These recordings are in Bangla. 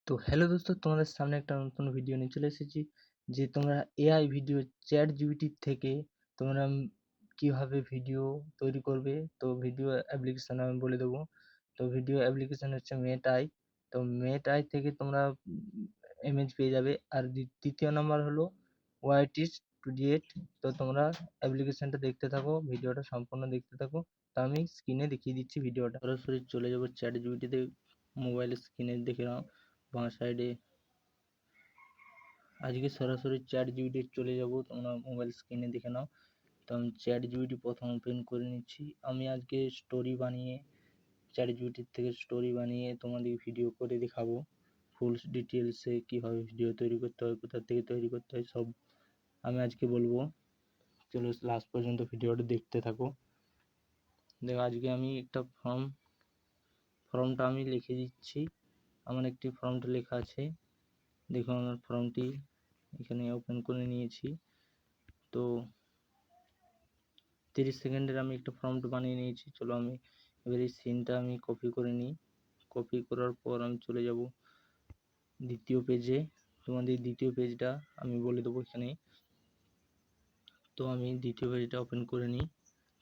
তো হ্যালো দোস্ত, তোমাদের সামনে একটা নতুন ভিডিও নিয়ে চলে এসেছি যে তোমরা এআই ভিডিও চ্যাট জিপিটি থেকে তোমরা কিভাবে ভিডিও তৈরি করবে। তো ভিডিও অ্যাপ্লিকেশন আমি বলে দেবো। তো ভিডিও অ্যাপ্লিকেশন হচ্ছে মেটাই। তো মেটাই থেকে তোমরা ইমেজ পেয়ে যাবে। আর দ্বিতীয় নাম্বার হলো ওয়াইটি স্টুডিয়েট। তো তোমরা অ্যাপ্লিকেশনটা দেখতে থাকো, ভিডিওটা সম্পূর্ণ দেখতে থাকো। তো আমি স্ক্রিনে দেখিয়ে দিচ্ছি ভিডিওটা। সরাসরি চলে যাবো চ্যাট জিপিটিতে, মোবাইলের স্ক্রিনে দেখে নাও বাঁ সাইডে। আজকে সরাসরি চ্যাট জিপিটি চলে যাব, তোমরা মোবাইল স্ক্রিনে দেখে নাও। তো আমি চ্যাট জিপিটি প্রথম ওপেন করে নিচ্ছি। আমি আজকে স্টোরি বানিয়ে চ্যাট জিপিটির থেকে স্টোরি বানিয়ে তোমাদের ভিডিও করে দেখাবো ফুল ডিটেলসে কীভাবে ভিডিও তৈরি করতে হয়, কোথা থেকে তৈরি করতে হয়, সব আমি আজকে বলবো। চলো লাস্ট পর্যন্ত ভিডিওটা দেখতে থাকো। দেখো আজকে আমি একটা ফর্মটা আমি লিখে দিচ্ছি। আমার একটি ফর্মটা লেখা আছে, দেখো আমার ফর্মটি এখানে ওপেন করে নিয়েছি। তো 30 সেকেন্ডের আমি একটা ফর্মট বানিয়ে নিয়েছি। চলো আমি এবার এই সিনটা আমি কপি করে নিই। কপি করার পর আমি চলে যাব দ্বিতীয় পেজে। তোমাদের দ্বিতীয় পেজটা আমি বলে দেবো এখানে। তো আমি দ্বিতীয় পেজটা ওপেন করে নিই,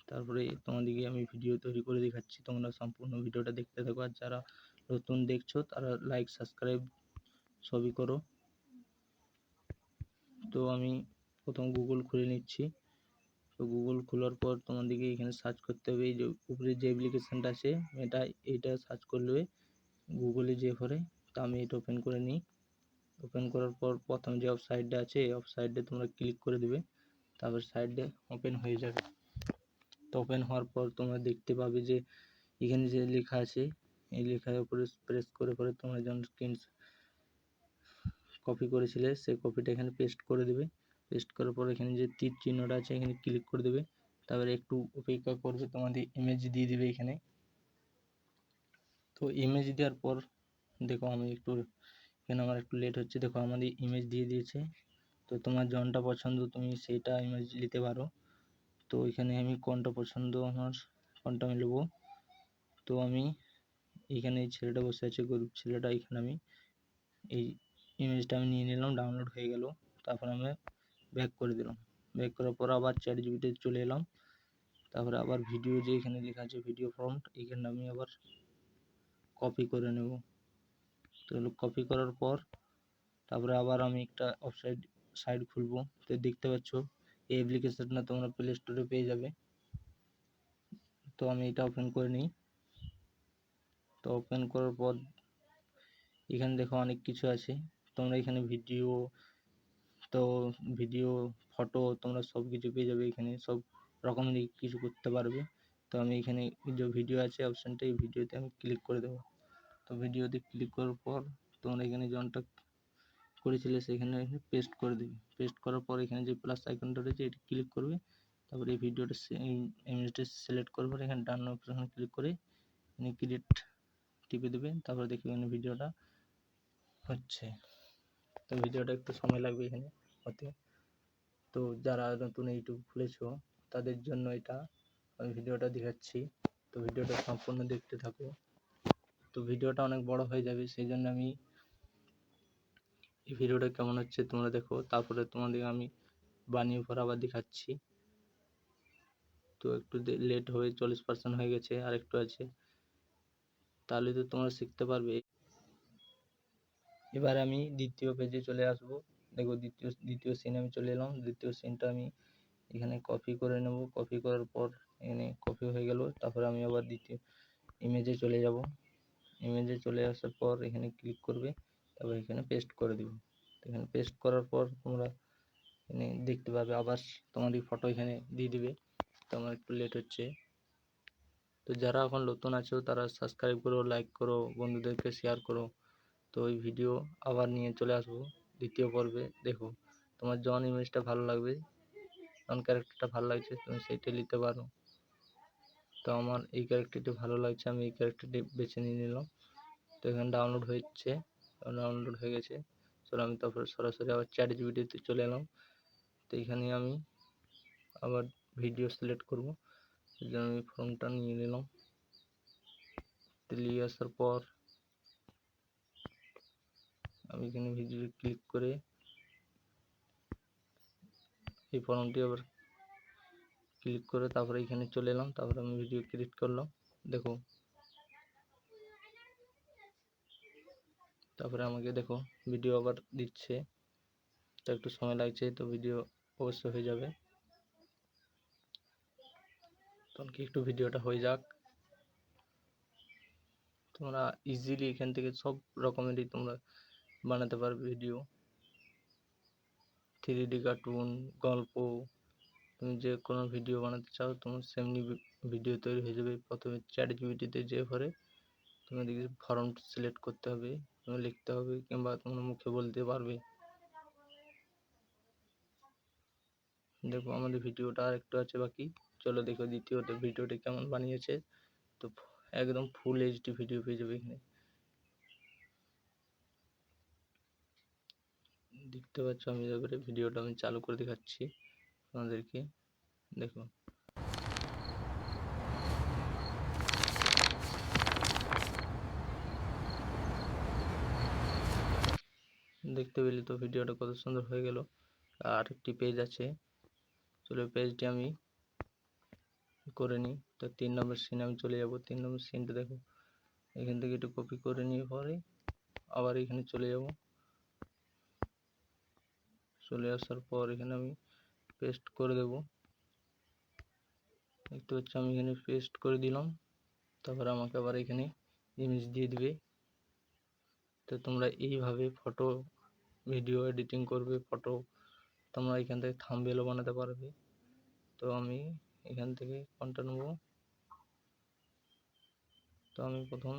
তারপরে তোমাদেরকে আমি ভিডিও তৈরি করে দেখাচ্ছি। তোমরা সম্পূর্ণ ভিডিওটা দেখতে থাকো। আর যারা নতুন দেখছো তারা লাইক সাবস্ক্রাইব সবই করো। তো আমি প্রথম গুগল খুলে নিচ্ছি। তো গুগল খোলার পর তোমাদেরকে এখানে সার্চ করতে হবে। এই যে উপরে যে অ্যাপ্লিকেশনটা আছে এইটা সার্চ করলে গুগলে যে পড়ে। তো আমি এটা ওপেন করে নিই। ওপেন করার পর প্রথম যে ওয়েবসাইটটা আছে এই ওয়েবসাইটে তোমরা ক্লিক করে দেবে, তারপর সাইডে ওপেন হয়ে যাবে। তো ওপেন হওয়ার পর তোমরা দেখতে পাবে যে এখানে যে লেখা আছে এই লেখার উপরে প্রেস করে তোমরা যেমন স্ক্রিন কপি করেছিলে সেই কপিটা এখানে পেস্ট করে দেবে। পেস্ট করার পর এখানে যে তীর চিহ্নটা আছে এখানে ক্লিক করে দেবে। তারপরে একটু অপেক্ষা করবে, তোমাদের ইমেজ দিয়ে দিবে এখানে। তো ইমেজ দেওয়ার পর দেখো আমি একটু এখানে আমার একটু লেট হচ্ছে। দেখো আমাদের ইমেজ দিয়ে দিয়েছে। তো তোমার যেমনটা পছন্দ তুমি সেইটা ইমেজ নিতে পারো। তো এখানে আমি কোনটা পছন্দ আমার কোনটা আমি নেবো। তো আমি এখানে এই ছেলেটা বসে আছে, গরিব ছেলেটা, এখানে আমি এই ইমেজটা আমি নিয়ে নিলাম, ডাউনলোড হয়ে গেল। তারপর আমি ব্যাক করে দিলাম। ব্যাক করার পর আবার চ্যাট জিপিটিতে চলে এলাম। তারপরে আবার ভিডিও যে এখানে লেখা আছে ভিডিও ফর্মট, এখানে আমি আবার কপি করে নেব। তো কপি করার পর তারপরে আবার আমি একটা সাইড খুলবো। তো দেখতে পাচ্ছ এই অ্যাপ্লিকেশনটা তোমরা প্লে স্টোরে পেয়ে যাবে। তো আমি এটা ওপেন করে নিই। তো ওপেন করার পর এখানে দেখো অনেক কিছু আছে। তোমরা এখানে ভিডিও ফটো তোমরা সব কিছু পেয়ে যাবে। এখানে সব রকমের কিছু করতে পারবে। তো আমি এখানে যে ভিডিও আছে অপশানটা, এই ভিডিওতে আমি ক্লিক করে দেবো। তো ভিডিওতে ক্লিক করার পর তোমরা এখানে যেমনটা করেছিলে সেখানে পেস্ট করে দেবে। পেস্ট করার পর এখানে যে প্লাস আইকনটা রয়েছে এটি ক্লিক করবে। তারপরে এই ভিডিওটা ইমেজটা সিলেক্ট করবে, এখানে ডান অপশন ক্লিক করে এখানে ক্রিয়েট টিপে দেবে। তারপরে দেখবে এখানে ভিডিওটা হচ্ছে। তো ভিডিওটা একটু সময় লাগবে এখানে হতে। তো যারা নতুন ইউটিউব খুলেছো তাদের জন্য এটা আমি ভিডিওটা দেখাচ্ছি। তো ভিডিওটা সম্পূর্ণ দেখতে থাকো। তো ভিডিওটা অনেক বড় হয়ে যাবে, সেই জন্য আমি এই ভিডিওটা কেমন হচ্ছে তোমরা দেখো, তারপরে তোমাদের আমি বানিয়ে পর আবার দেখাচ্ছি। তো একটু লেট হয়ে 40% হয়ে গেছে, আর একটু আছে, তাহলে তো তোমরা শিখতে পারবে। এবার আমি দ্বিতীয় পেজে চলে আসব। দেখো দ্বিতীয় সিন আমি চলে এলাম। দ্বিতীয় সিনটা আমি এখানে কপি করে নেব। কপি করার পর এখানে কপি হয়ে গেল। তারপরে আমি আবার দ্বিতীয় ইমেজে চলে যাব। ইমেজে চলে আসার পর এখানে ক্লিক করবে, তারপর এখানে পেস্ট করে দেবে। এখানে পেস্ট করার পর তোমরা এখানে দেখতে পাবে আবার তোমাদের ফটো এখানে দিয়ে দিবে। তো আমার একটু লেট হচ্ছে। তো যারা এখন নতুন আছো তারা সাবস্ক্রাইব করো, লাইক করো, বন্ধুদেরকে শেয়ার করো। তো ওই ভিডিও আবার নিয়ে চলে আসবো দ্বিতীয় পর্বে। দেখো তোমার জন ইমেজটা ভালো লাগবে, জন ক্যারেক্টারটা ভালো লাগছে, তুমি সেইটা নিতে পারো। তো আমার এই ক্যারেক্টারটি ভালো লাগছে, আমি এই ক্যারেক্টারটি বেছে নিয়ে নিলাম। তো এখানে ডাউনলোড হচ্ছে, ডাউনলোড হয়ে গেছে। চলো আমি তারপর সরাসরি আবার চ্যাট জিপিটিতে চলে এলাম। তো এখানে আমি আবার ভিডিও সিলেক্ট করব, এই জন্য আমি ফর্মটা নিয়ে নিলাম। নিয়ে আসার পর এখানে ভিডিও ক্লিক করে এই ফর্মটি আবার ক্লিক করে তারপরে এখানে চলে এলাম, তারপরে আমি ভিডিও ক্রিয়েট করলাম। দেখো তারপরে আমাকে দেখো ভিডিও আবার দিচ্ছে, তো একটু সময় লাগছে, তো ভিডিও অবশ্যই হয়ে যাবে। তখন কি একটু ভিডিওটা হয়ে যাক। তোমরা ইজিলি এখান থেকে সব রকমেরই তোমরা বানাতে পারবে ভিডিও, 3D কার্টুন, গল্প, তুমি যে কোনো ভিডিও বানাতে চাও তোমার সেমনি ভিডিও তৈরি হয়ে যাবে। প্রথমে চ্যাটজিপিটিতে যে পরে তোমাদেরকে ফর্ম সিলেক্ট করতে হবে, তুমি লিখতে হবে, কিংবা তোমরা মুখে বলতে পারবে। দেখো আমাদের ভিডিওটা আর একটু আছে বাকি, চলো দেখো দ্বিতীয় ভিডিওটি কেমন বানিয়েছে। তো একদম ফুল এইচডি ভিডিও পেয়ে যাবে এখানে, দেখতে পাচ্ছ। আমি এবারে ভিডিওটা আমি চালু করে দেখাচ্ছি তোমাদেরকে, দেখো। দেখতে পেলে তো ভিডিওটা কত সুন্দর হয়ে গেল। আর একটি পেজ আছে, চলো পেজটি আমি করে নিই। তো 3 নম্বর সিনে আমি চলে যাব। 3 নম্বর সিনটা দেখো, এখান থেকে একটু কপি করে নিয়ে পরে আবার এখানে চলে যাব। চলে আসার পর এখানে আমি পেস্ট করে দেব। দেখতে পাচ্ছ আমি এখানে পেস্ট করে দিলাম। তারপর আমাকে আবার এখানে ইমেজ দিয়ে দিবে। তো তোমরা এইভাবে ফটো ভিডিও এডিটিং করবে, ফটো তোমরা এখান থেকে থাম্বনেলও বানাতে পারবে। তো আমি এখান থেকে কোনটা নেব, তো আমি প্রথম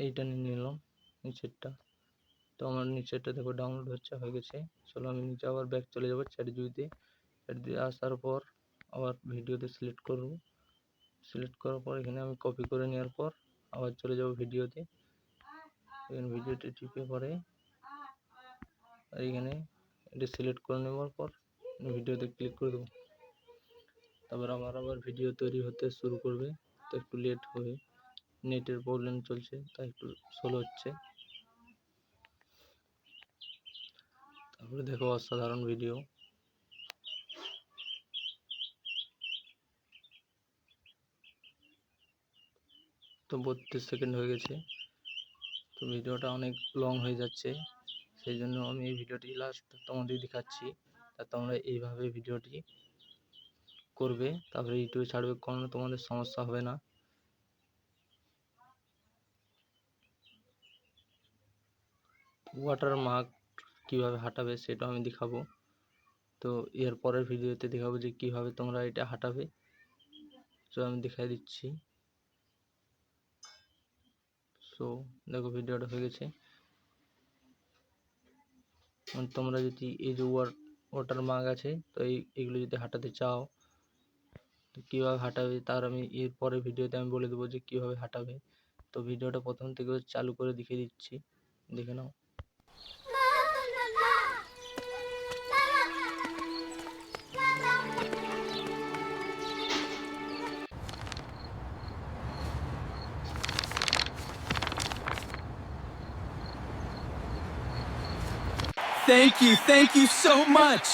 এইটা নিয়ে নিলাম, নিচেরটা। তো আমার নিচেরটা দেখো ডাউনলোড হয়ে গেছে। চলো আমি নিচে আবার ব্যাক চলে যাব চ্যাটজিপিটিতে। চ্যাটজিপিটি আসার পর আবার ভিডিওতে সিলেক্ট করব। সিলেক্ট করার পর এখানে আমি কপি করে নেওয়ার পর আবার চলে যাব ভিডিওতে। এখানে ভিডিওতে টিপে পরে এখানে এটা সিলেক্ট করে নেওয়ার পর ভিডিওতে ক্লিক করে দেবো। তারপর আমার আবার ভিডিও তৈরি হতে শুরু করবে, তো একটু লেট হবে, নেটের প্রবলেম চলছে তাই একটু স্লো হচ্ছে। তারপরে দেখো অসাধারণ ভিডিও। তো 32 সেকেন্ড হয়ে গেছে। তো ভিডিওটা অনেক লং হয়ে যাচ্ছে, সেই জন্য আমি এই ভিডিওটি লাস্ট তোমাদের দেখাচ্ছি। তা তোমরা এইভাবে ভিডিওটি করবে, তারপরে ইউটিউবে ছাড়বে, কোনো তোমাদের সমস্যা হবে না। ওয়াটারমার্ক কিভাবে হাঁটাবে সেটা আমি দেখাবো। তো এর পরের ভিডিওতে দেখাবো যে কিভাবে তোমরা এটা হাঁটাবে। তো আমি দেখাই দিচ্ছি। সো দেখো ভিডিওটা হয়ে গেছে। তোমরা যদি এই যে ওয়াটারমার্ক আছে, তো এইগুলো যদি হাঁটাতে চাও তো কীভাবে হাঁটাবে তার আমি এর পরের ভিডিওতে আমি বলে দেবো যে কীভাবে হাঁটাবে। তো ভিডিওটা প্রথম থেকে চালু করে দেখিয়ে দিচ্ছি, দেখে নাও। Thank you so much.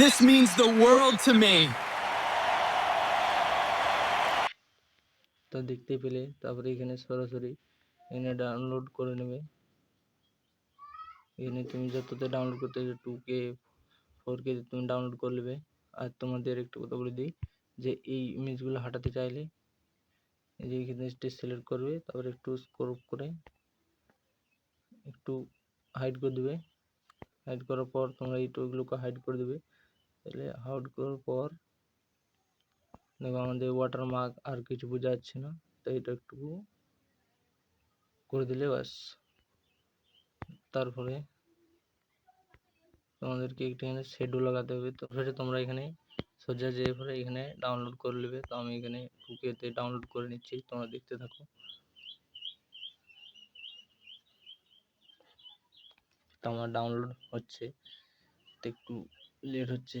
This means the world to me. তো দেখতে পেলে, তারপরে এখানে সরাসরি এখানে ডাউনলোড করে নেবে। এখানে তুমি যতটা ডাউনলোড করতে 2K 4K তুমি ডাউনলোড করে নেবে। আর তোমাদের একটু কথা বলে দিই যে এই ইমেজগুলো হাঁটাতে চাইলে এই যে এখানে সিলেক্ট করবে, তারপরে একটু স্ক্রপ করে একটু হাইড করে দেবে। হাইড করার পর তোমরা এইগুলোকে হাইড করে দেবে। তাহলে হাইড করার পর দেখো আমাদের ওয়াটারমার্ক আর কিছু বোঝা যাচ্ছে না, তো এটা একটু করে দিলে ব্যাস। তারপরে তোমাদেরকে এখানে শেডও লাগাতে হবে। তো সেটা তোমরা এখানে সোজা যেয়ে পরে এখানে ডাউনলোড করে নেবে। তো আমি এখানে 2K-তে ডাউনলোড করে নিচ্ছি, তোমরা দেখতে থাকো। তো আমার ডাউনলোড হচ্ছে, তো একটু লেট হচ্ছে।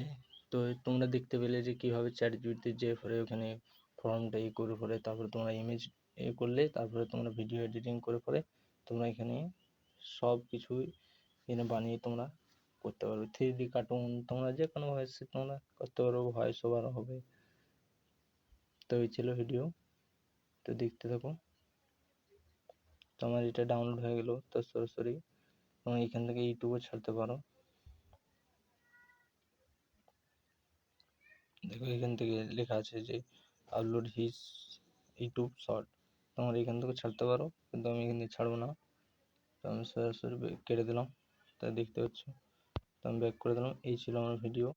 তো তোমরা দেখতে পেলে যে কীভাবে চ্যাটজিপিটিতে যেয়ে পরে ওখানে ফর্মটা করে পরে তারপরে তোমরা ইমেজ করলে, তারপরে তোমরা ভিডিও এডিটিং করে পরে তোমরা এখানে সব কিছুই এখানে বানিয়ে তোমরা করতে পারবে। 3D কার্টুন তোমরা যে কোনো ভয়েসে তোমরা করতে পারো, ভয়েস ওভার হবে। তো এই ছিল ভিডিও, তো দেখতে থাকো। তোমার এটা ডাউনলোড হয়ে গেল, তো সরাসরি তোমরা এখান থেকে ইউটিউবে ছাড়তে পারো। দেখো এখান থেকে লেখা আছে যে আপলোড হিজ ইউটিউব শর্ট, তোমরা এখান থেকে ছাড়তে পারো, কিন্তু আমি এখান থেকে ছাড়বো না। তো আমি সরাসরি কেটে দিলাম, তা দেখতে পাচ্ছ। তো আমি ব্যাক করে দিলাম। এই ছিল আমার ভিডিও।